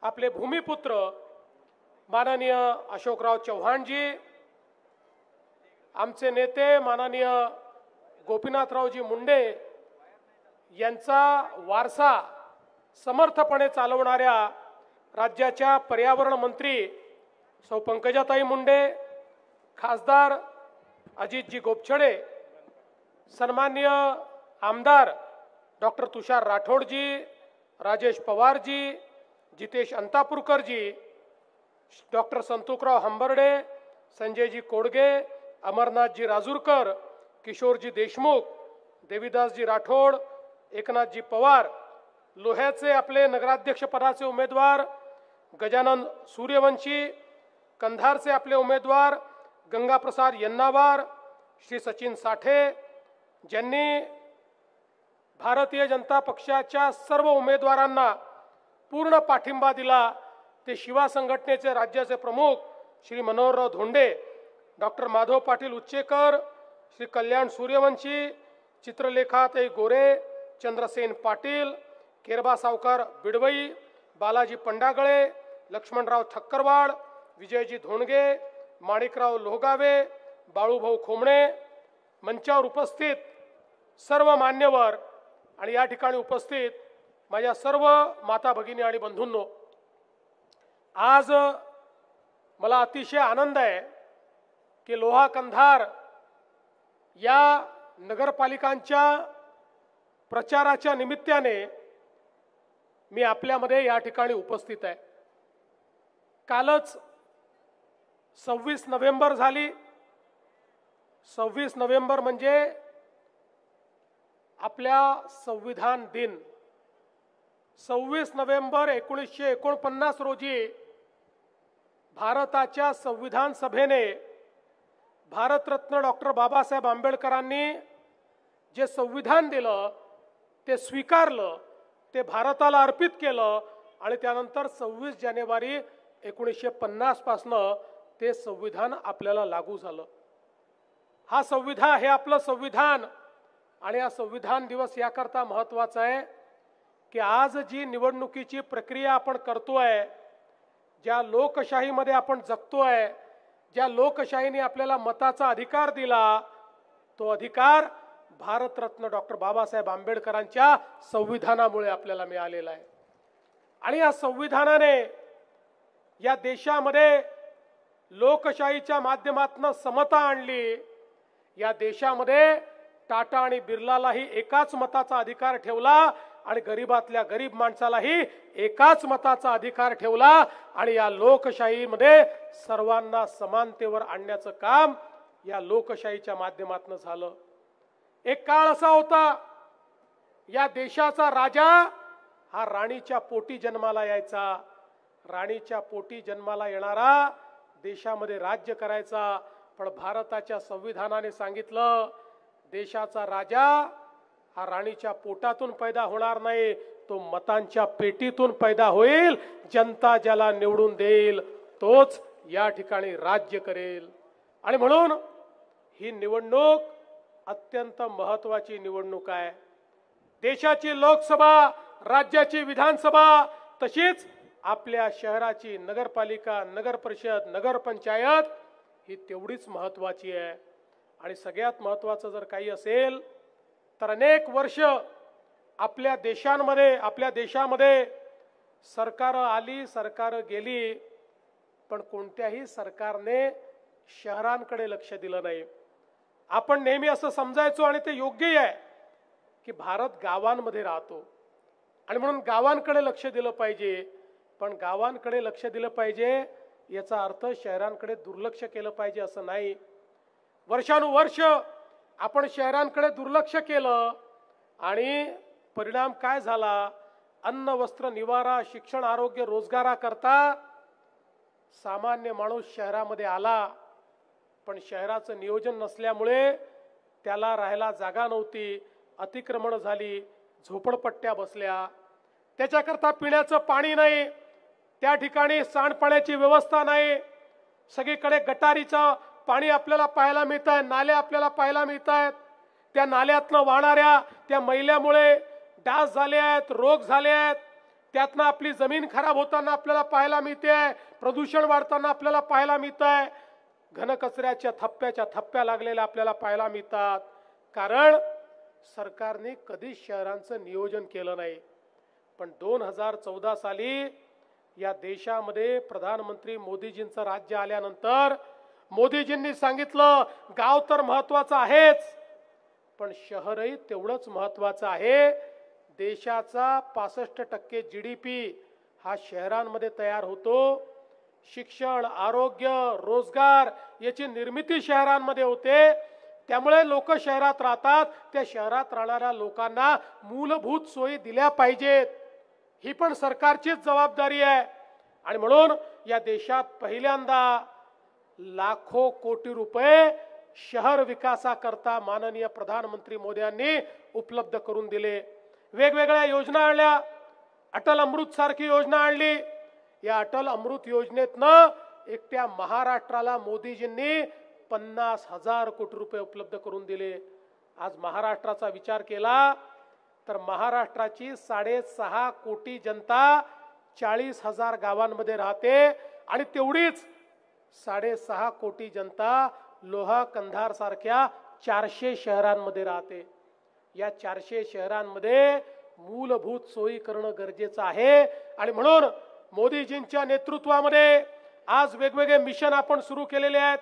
आपले भूमिपुत्र माननीय अशोकराव चव्हाणजी, आमचे नेते माननीय गोपीनाथरावजी मुंडे यांचा वारसा समर्थपणे चालवणाऱ्या राज्याच्या पर्यावरण मंत्री सौ पंकजाताई मुंडे, खासदार अजितजी गोपछडे, सन्माननीय आमदार डॉक्टर तुषार राठोडजी, राजेश पवारजी, जितेश अंतापूरकरजी, डॉक्टर संतोकराव हंबर्डे, संजयजी कोडगे, अमरनाथजी राजूरकर, किशोरजी देशमुख, देवीदासजी राठोड, एकनाथजी पवार, लोह्याचे आपले नगराध्यक्ष पदाचे उमेदवार गजानन सूर्यवंशी, कंधारचे आपले उमेदवार गंगाप्रसाद यन्नावार, श्री सचिन साठे, ज्यांनी भारतीय जनता पक्षाच्या सर्व उमेदवारांना पूर्ण पाठिंबा दिला, ते शिवा संघटनेचे राज्याचे प्रमुख श्री मनोहरराव धोंडे, डॉक्टर माधव पाटील उच्चेकर, श्री कल्याण सूर्यवंशी, चित्रलेखाताई गोरे, चंद्रसेन पाटील, केरबा सावकार बिडवई, बालाजी पंडागळे, लक्ष्मणराव ठक्करवाड, विजयजी धोंडगे, माणिकराव लोहगावे, बाळूभाऊ खोमणे, मंचावर उपस्थित सर्व मान्यवर आणि या ठिकाणी उपस्थित माझ्या सर्व माता भगिनी आणि बंधूंनो, आज मला अतिशय आनंद आहे की लोहा कंधार या नगरपालिकांच्या प्रचाराच्या निमित्ताने मी आपल्यामध्ये या ठिकाणी उपस्थित आहे। कालच 26 नोव्हेंबर झाली। 26 नोव्हेंबर म्हणजे आपल्या संविधान दिन। 26 नोव्हेंबर 1949 रोजी भारताच्या संविधान सभेने भारतरत्न डॉक्टर बाबासाहेब आंबेडकरांनी जे संविधान दिलं ते स्वीकारलं, ते भारताला अर्पित केलं आणि त्यानंतर 26 जानेवारी 1950 पासून ते संविधान आपल्याला लागू झालं। हा संविधान हे आपलं संविधान आणि हा संविधान दिवस याकरता महत्त्वाचा आहे की आज जी निवडणुकीची प्रक्रिया आपण करतोय, ज्या लोकशाहीमध्ये आपण जगतोय, ज्या लोकशाहीने आपल्याला मताचा अधिकार दिला, तो अधिकार भारतरत्न डॉक्टर बाबासाहेब आंबेडकरांच्या संविधानामुळे आपल्याला मिळालेला आहे। आणि या संविधानाने या देशामध्ये लोकशाहीच्या माध्यमातून समता आणली। या देशामध्ये टाटा आणि बिर्लालाही एकाच मताचा अधिकार ठेवला आणि गरीबातल्या गरीब माणसालाही एकाच मताचा अधिकार ठेवला आणि या लोकशाहीमध्ये सर्वांना समानतेवर आणण्याचं काम या लोकशाहीच्या माध्यमातून झालं। एक काळ असा होता, या देशाचा राजा हा राणीच्या पोटी जन्माला यायचा, राणीच्या पोटी जन्माला येणारा देशामध्ये राज्य करायचा। पण भारताच्या संविधानाने सांगितलं, देशाचा राजा हा राणीच्या पोटातून पैदा होणार नाही, तो मतांच्या पेटीतून पैदा होईल। जनता ज्याला निवडून देईल तोच या ठिकाणी राज्य करेल। आणि म्हणून ही निवडणूक अत्यंत महत्त्वाची निवडणूक आहे। देशाची लोकसभा, राज्याची विधानसभा, तशीच आपल्या शहराची नगरपालिका, नगर परिषद, नगरपंचायत ही तेवढीच महत्त्वाची आहे। आणि सगळ्यात महत्त्वाचं जर काही असेल तर अनेक वर्ष आपल्या देशामध्ये सरकार आली, सरकार गेली, पण कोणत्याही सरकारने शहरांकडे लक्ष दिलं नाही। आपण नेहमी असं समजायचो आणि ते योग्यही आहे की भारत गावांमध्ये राहतो आणि म्हणून गावांकडे लक्ष दिलं पाहिजे। पण गावांकडे लक्ष दिलं पाहिजे याचा अर्थ शहरांकडे दुर्लक्ष केलं पाहिजे असं नाही। वर्षानुवर्ष आपण शहरांकडे दुर्लक्ष केलं आणि परिणाम काय झाला? अन्न, वस्त्र, निवारा, शिक्षण, आरोग्य, रोजगाराकरता सामान्य माणूस शहरामध्ये आला, पण शहराचं नियोजन नसल्यामुळे त्याला राहायला जागा नव्हती, अतिक्रमण झाली, झोपडपट्ट्या बसल्या, त्याच्याकरता पिण्याचं पाणी नाही, त्या ठिकाणी सांडपाण्याची व्यवस्था नाही, सगळीकडे गटारीचं पाणी आपल्याला पाहायला मिळत आहे, नाल्या आपल्याला पाहायला मिळत आहेत, त्या नाल्यातनं वाहणाऱ्या त्या मैल्यामुळे डास झाले आहेत, रोग झाले आहेत, त्यातनं आपली जमीन खराब होताना आपल्याला पाहायला मिळते, प्रदूषण वाढताना आपल्याला पाहायला मिळतंय, घनकचऱ्याच्या थप्प्या लागलेल्या आपल्याला पाहायला मिळतात. कारण सरकारने कधीच शहरांचं नियोजन केलं नाही. पण 2014 साली या देशामध्ये प्रधानमंत्री मोदीजींचं राज्य आल्यानंतर मोदीजींनी सांगितलं गाव तर महत्वाचं आहेच, पण शहरही तेवढंच महत्वाचं आहे. देशाचा 65% GDP हा शहरांमध्ये तयार होतो. शिक्षण, आरोग्य, रोजगार याची निर्मिती शहरांमध्ये होते. त्यामुळे लोक शहरात राहतात. त्या शहरात राहणाऱ्या लोकांना मूलभूत सोयी दिल्या पाहिजेत. ही पण सरकारचीच जबाबदारी आहे. आणि म्हणून या देशात पहिल्यांदा लाखो कोटी रुपये शहर विकासाकरता माननीय प्रधानमंत्री मोदींनी उपलब्ध करून दिले. वेगवेगळ्या योजना आणल्या. अटल अमृत सारखी योजना आणली. या अटल अमृत योजनेतनं एकट्या महाराष्ट्राला मोदीजींनी 50,000 कोटी रुपये उपलब्ध करून दिले. आज महाराष्ट्राचा विचार केला तर महाराष्ट्राची 6.5 कोटी जनता 40,000 गावांमध्ये राहते आणि तेवढीच 6.5 कोटी जनता लोहा कंधार सारख्या 400 शहरांमध्ये राहते. या 400 शहरांमध्ये मूलभूत सोयी करणं गरजेचं आहे. आणि म्हणून मोदीजींच्या नेतृत्वामध्ये आज वेगवेगळे मिशन आपण सुरू केलेले आहेत.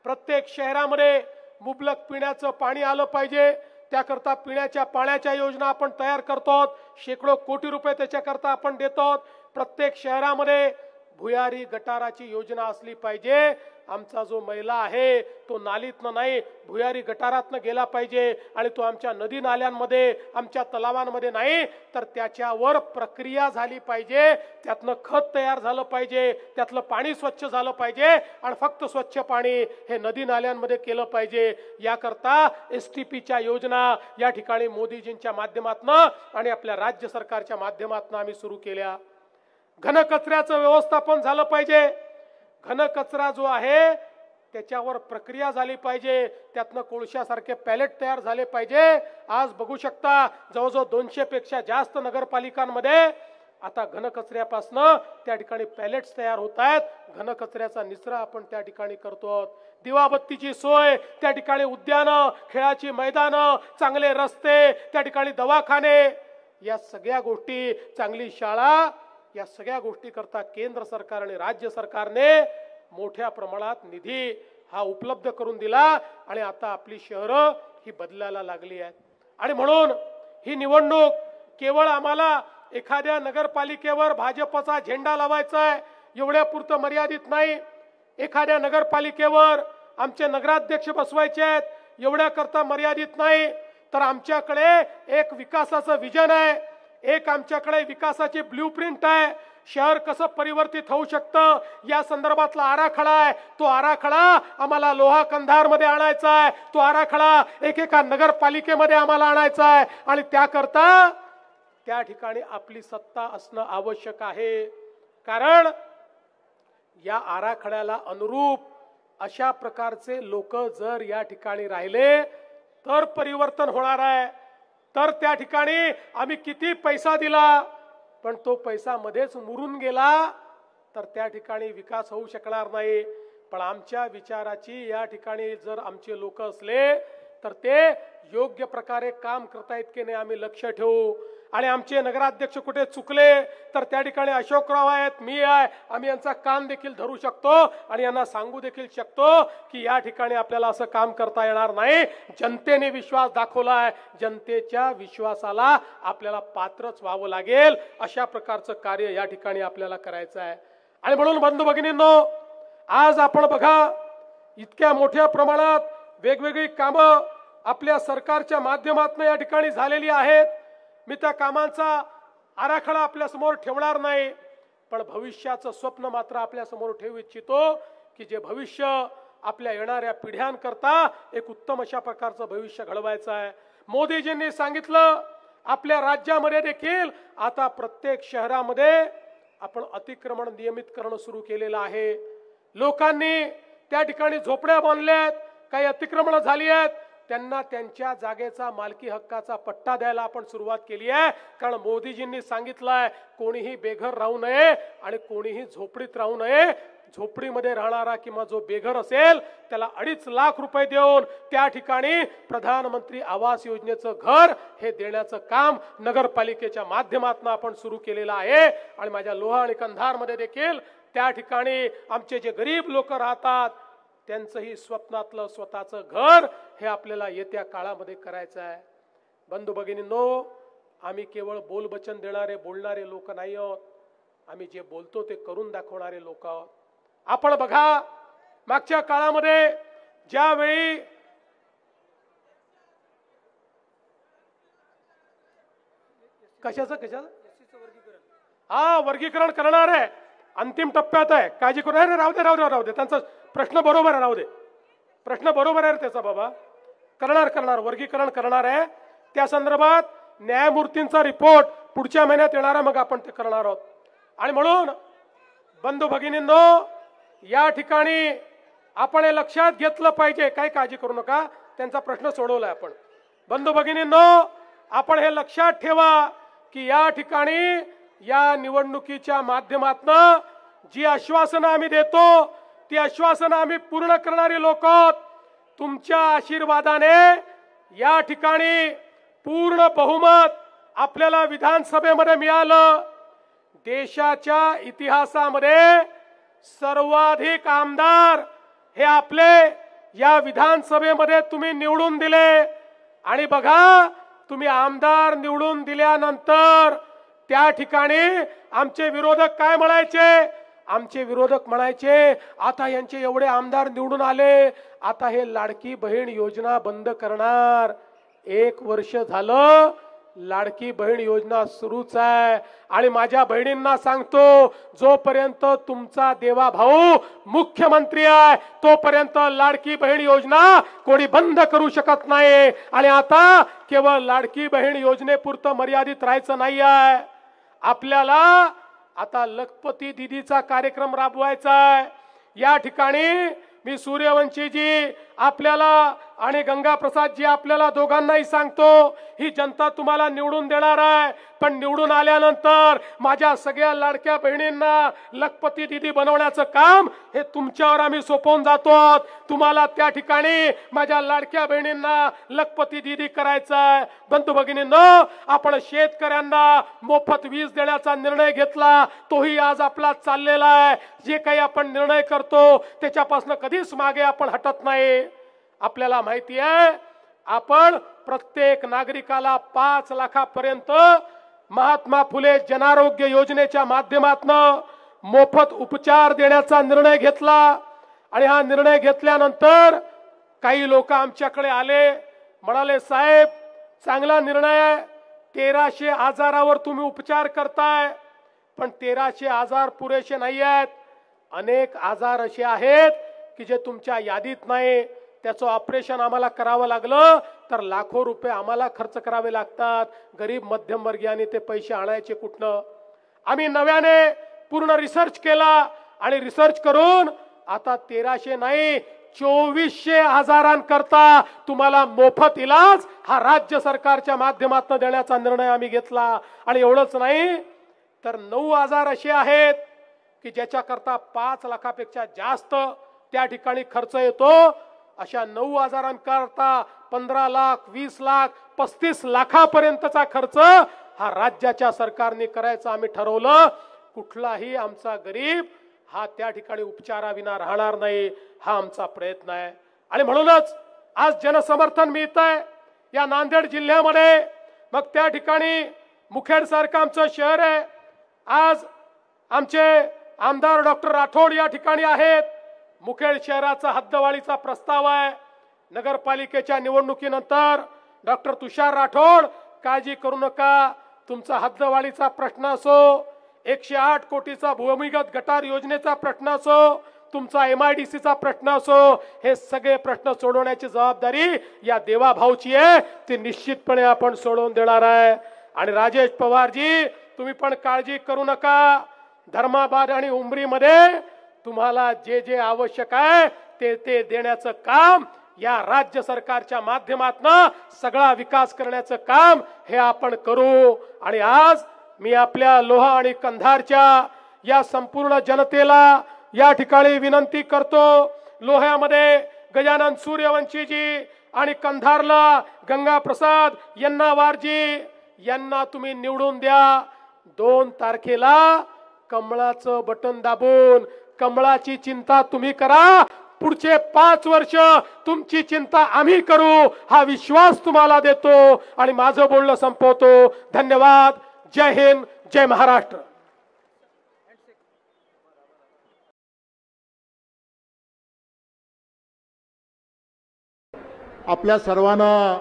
प्रत्येक शहरामध्ये मुबलक पिण्याचं पाणी आलं पाहिजे. त्याकरता पिण्याच्या पाण्याच्या योजना आपण तयार करतो. शेकडो कोटी रुपये त्याच्याकरता आपण देतो. प्रत्येक शहरामध्ये भुयारी गटाराची योजना असली पाहिजे. आमचा जो मैला आहे तो नालीतनं नाही भुयारी गटारातनं गेला पाहिजे आणि तो आमच्या नदी नाल्यांमध्ये आमच्या तलावांमध्ये नाही तर त्याच्यावर प्रक्रिया झाली पाहिजे. त्यातनं खत तयार झालं पाहिजे. त्यातलं पाणी स्वच्छ झालं पाहिजे आणि फक्त स्वच्छ पाणी हे नदी नाल्यांमध्ये केलं पाहिजे. याकरता STPच्या योजना या ठिकाणी मोदीजींच्या माध्यमातून आणि आपल्या राज्य सरकारच्या माध्यमातून आम्ही सुरू केल्या. घनकचऱ्याचं व्यवस्थापन झालं पाहिजे. घनकचरा जो आहे त्याच्यावर प्रक्रिया झाली पाहिजे. त्यातनं कोळशासारखे पॅलेट तयार झाले पाहिजे. आज बघू शकता जवळजवळ 200 पेक्षा जास्त नगरपालिकांमध्ये आता घनकचऱ्यापासनं त्या ठिकाणी पॅलेट्स तयार होत आहेत. घनकचऱ्याचा निचरा आपण त्या ठिकाणी करतो. दिवाबत्तीची सोय त्या ठिकाणी, उद्यानं, खेळाची मैदानं, चांगले रस्ते, त्या ठिकाणी दवाखाने, या सगळ्या गोष्टी, चांगली शाळा, या सगळ्या गोष्टी करता केंद्र सरकार आणि राज्य सरकारने मोठ्या प्रमाणात निधी हा उपलब्ध करून दिला आणि आता आपली शहरं ही बदलायला लागली आहेत. आणि म्हणून ही निवडणूक केवळ आम्हाला एखाद्या नगरपालिकेवर भाजपचा झेंडा लावायचा आहे एवढ्यापुरतं मर्यादित नाही. एखाद्या नगरपालिकेवर आमचे नगराध्यक्ष बसवायचे आहेत एवढ्याकरता मर्यादित नाही. तर आमच्याकडे एक विकासाचं विजन आहे. एक आमच्याकडे विकासाची ब्ल्यूप्रिंट आहे. शहर कसं परिवर्तित होऊ शकतं या संदर्भातला आराखडा आहे. तो आराखडा आम्हाला लोहा कंधारमध्ये आणायचा आहे. तो आराखडा एकेका नगरपालिकेमध्ये आम्हाला आणायचा आहे आणि त्याकरता त्या ठिकाणी आपली सत्ता असणं आवश्यक आहे. कारण या आराखड्याला अनुरूप अशा प्रकारचे लोक जर या ठिकाणी राहिले तर परिवर्तन होणार आहे. तर त्या ठिकाणी आम्ही किती पैसा दिला पण तो पैसा मध्येच मुरून गेला तर त्या ठिकाणी विकास होऊ शकणार नाही. पण आमच्या विचाराची या ठिकाणी जर आमचे लोक असले तर ते योग्य प्रकारे काम करतायत की नाही आम्ही लक्ष ठेवू. आणि आमचे नगराध्यक्ष कुठे चुकले तर त्या ठिकाणी अशोकराव आहेत, मी आहे, आम्ही यांचा कान देखील धरू शकतो आणि यांना सांगू देखील शकतो की या ठिकाणी आपल्याला असं काम करता येणार नाही. जनतेने विश्वास दाखवलाय. जनतेच्या विश्वासाला आपल्याला पात्रच व्हावं लागेल. अशा प्रकारचं कार्य या ठिकाणी आपल्याला करायचं आहे. आणि म्हणून बंधू भगिनींनो, आज आपण बघा इतक्या मोठ्या प्रमाणात वेगवेगळी कामं आपल्या सरकारच्या माध्यमातून या ठिकाणी झालेली आहेत. मी त्या कामांचा आराखडा आपल्या समोर ठेवणार नाही पण भविष्याचं स्वप्न मात्र आपल्या समोर ठेवू इच्छितो की जे भविष्य आपल्या येणाऱ्या पिढ्यांकरता एक उत्तम अशा प्रकारचं भविष्य घडवायचं आहे. मोदीजींनी सांगितलं आपल्या राज्यामध्ये देखील आता प्रत्येक शहरामध्ये आपण अतिक्रमण नियमित करणं सुरू केलेलं आहे. लोकांनी त्या ठिकाणी झोपड्या बांधल्यात, काही अतिक्रमण झाली आहेत. त्यांना त्यांच्या जागेचा मालकी हक्काचा पट्टा द्यायला आपण सुरुवात केली आहे। कारण मोदीजींनी सांगितलंय कोणीही बेघर राहू नये आणि कोणीही झोपडीत राहू नये। झोपडीमध्ये राहणारा किंवा जो बेघर असेल त्याला 2.5 लाख रुपये देऊन त्या ठिकाणी प्रधानमंत्री आवास योजनेचं घर हे देण्याचं काम नगरपालिकेच्या माध्यमातून आपण सुरू केलेलं आहे। आणि माझ्या लोहा आणि कंधारमध्ये देखील त्या ठिकाणी आमचे जे गरीब लोक राहतात त्यांचंही स्वप्नातलं स्वतःचं घर हे आपल्याला येत्या काळामध्ये करायचं आहे। बंधू भगिनींनो, आम्ही केवळ बोलबचन देणारे बोलणारे लोक नाही आहोत, आम्ही जे बोलतो ते करून दाखवणारे लोक आहोत। आपण बघा, मागच्या काळामध्ये ज्यावेळी कशाचं वर्गीकरण करणार आहे, अंतिम टप्प्यात आहे, काळजी करू नये। राहू दे त्यांचा प्रश्न बरोबर आहे, राहू दे, प्रश्न बरोबर आहे त्याचा बाबा। करणार वर्गीकरण करणार आहे, त्या संदर्भात न्यायमूर्तींचा रिपोर्ट पुढच्या महिन्यात येणार आहे, मग आपण ते करणार आहोत। आणि म्हणून बंधू भगिनींनो, या ठिकाणी आपण हे लक्षात घेतलं पाहिजे, काही काळजी करू नका, त्यांचा प्रश्न सोडवलाय आपण। बंधू भगिनींनो, आपण हे लक्षात ठेवा की या ठिकाणी या निवडणुकीच्या माध्यमातून जी आश्वासनं आम्ही देतो ती आश्वासनं आम्ही पूर्ण करणारी लोक आहोत। तुमच्या आशीर्वादाने या ठिकाणी पूर्ण बहुमत आपल्याला विधानसभेमध्ये मिळालं। देशाच्या इतिहासामध्ये सर्वाधिक आमदार हे आपले या विधानसभेमध्ये तुम्ही निवडून दिले। आणि बघा, तुम्ही आमदार निवडून दिल्यानंतर त्या ठिकाणी आमचे विरोधक काय म्हणायचे? आमचे विरोधक म्हणायचे आता यांचे एवढे आमदार निवडून आले, आता हे लाडकी बहीण योजना बंद करणार। 1 वर्ष झालं लाडकी बहीण योजना सुरूच आहे। आणि माझ्या बहिणींना सांगतो, जोपर्यंत तुमचा देवा भाऊ मुख्यमंत्री आहे तोपर्यंत लाडकी बहीण योजना कोणी बंद करू शकत नाही। आणि आता केवळ लाडकी बहीण योजनेपुरतं मर्यादित राहायचं नाही आहे, आपल्याला आता लखपती दीदीचा कार्यक्रम राबवायचा आहे। या ठिकाणी मी सूर्यवंशीजी आपल्याला आणि गंगाप्रसादजी आपल्याला दोघांनाही सांगतो, ही जनता तुम्हाला निवडून देणार आहे, पण निवडून आल्यानंतर माझ्या सगळ्या लाडक्या बहिणींना लखपती दीदी बनवण्याचं काम हे तुमच्यावर आम्ही सोपवून जातो। तुम्हाला त्या ठिकाणी माझ्या लाडक्या बहिणींना लखपती दीदी करायचं आहे। बंधू भगिनींनो, आपण शेतकऱ्यांना मोफत वीज देण्याचा निर्णय घेतला, तोही आज आपला चाललेला आहे। जे काही आपण निर्णय करतो त्याच्यापासून कधीच मागे आपण हटत नाही। आपल्याला माहिती आहे, आपण प्रत्येक नागरिकाला 5 लाखापर्यंत महात्मा फुले जनारोग्य योजनेच्या माध्यमातून मोफत उपचार देण्याचा निर्णय घेतला। आणि हा निर्णय घेतल्यानंतर काही लोक आमच्याकडे आले, म्हणाले साहेब चांगला निर्णय आहे, 1300 आजारावर तुम्ही उपचार करताय, पण 1300 आजार पुरेसे नाही आहेत। अनेक आजार असे आहेत की जे तुमच्या यादीत नाही, त्याचं ऑपरेशन आम्हाला करावं लागलं तर लाखो रुपये आम्हाला खर्च करावे लागतात। गरीब मध्यमवर्गीयांनी ते पैसे आणायचे कुठनं? आम्ही नव्याने पूर्ण रिसर्च केला आणि रिसर्च करून आता 1300 नाही 2400 आजारांकरता तुम्हाला मोफत इलाज हा राज्य सरकारच्या माध्यमातून देण्याचा निर्णय आम्ही घेतला। आणि एवढंच नाही तर 9 आजार असे आहेत की ज्याच्याकरता 5 लाखापेक्षा जास्त त्या ठिकाणी खर्च येतो। अशा 9 आजारांकरता 15 लाख, 20 लाख, 35 लाखापर्यंतचा खर्च हा राज्याच्या सरकारने करायचा आम्ही ठरवलं। कुठलाही आमचा गरीब हा त्या ठिकाणी उपचाराविना राहणार नाही, हा आमचा प्रयत्न आहे। आणि म्हणूनच आज जनसमर्थन मिळतंय या नांदेड जिल्ह्यामध्ये। मग त्या ठिकाणी मुखेड सारखं आमचं शहर आहे, आज आमचे आमदार डॉक्टर राठोड या ठिकाणी आहेत। मुखेड शहराचा हद्दवाढीचा प्रस्ताव आहे। नगरपालिकेच्या निवडणुकीनंतर डॉक्टर तुषार राठोड काळजी करू नका, तुमचा हद्दवाढीचा प्रश्न असो, 108 कोटीचा भूमिगत गटार योजनेचा प्रश्न असो, तुमचा MIDCचा प्रश्न असो, हे सगळे प्रश्न सोडवण्याची जबाबदारी या देवा भाऊची आहे, ती निश्चितपणे आपण सोडवून देणार आहे। आणि राजेश पवारजी तुम्ही पण काळजी करू नका, धर्माबाद आणि उमरीमध्ये तुम्हाला जे जे आवश्यक आहे ते देण्याचं काम या राज्य सरकारच्या माध्यमातून सगळा विकास करण्याचं काम हे आपण करू। आणि आज मी आपल्या लोहा आणि कंधारच्या या संपूर्ण जनतेला या ठिकाणी विनंती करतो, लोह्यामध्ये गजानन सूर्यवंशीजी आणि कंधारला गंगाप्रसाद यन्नावारजी यांना तुम्ही निवडून द्या। 2 तारखेला कमळाचं बटन दाबून कमळाची चिंता तुम्ही करा, पुढचे 5 वर्ष तुमची चिंता आम्ही करू, हा विश्वास तुम्हाला देतो आणि माझं बोलणं संपवतो। धन्यवाद। जय हिंद, जय महाराष्ट्र। आपल्या सर्वांना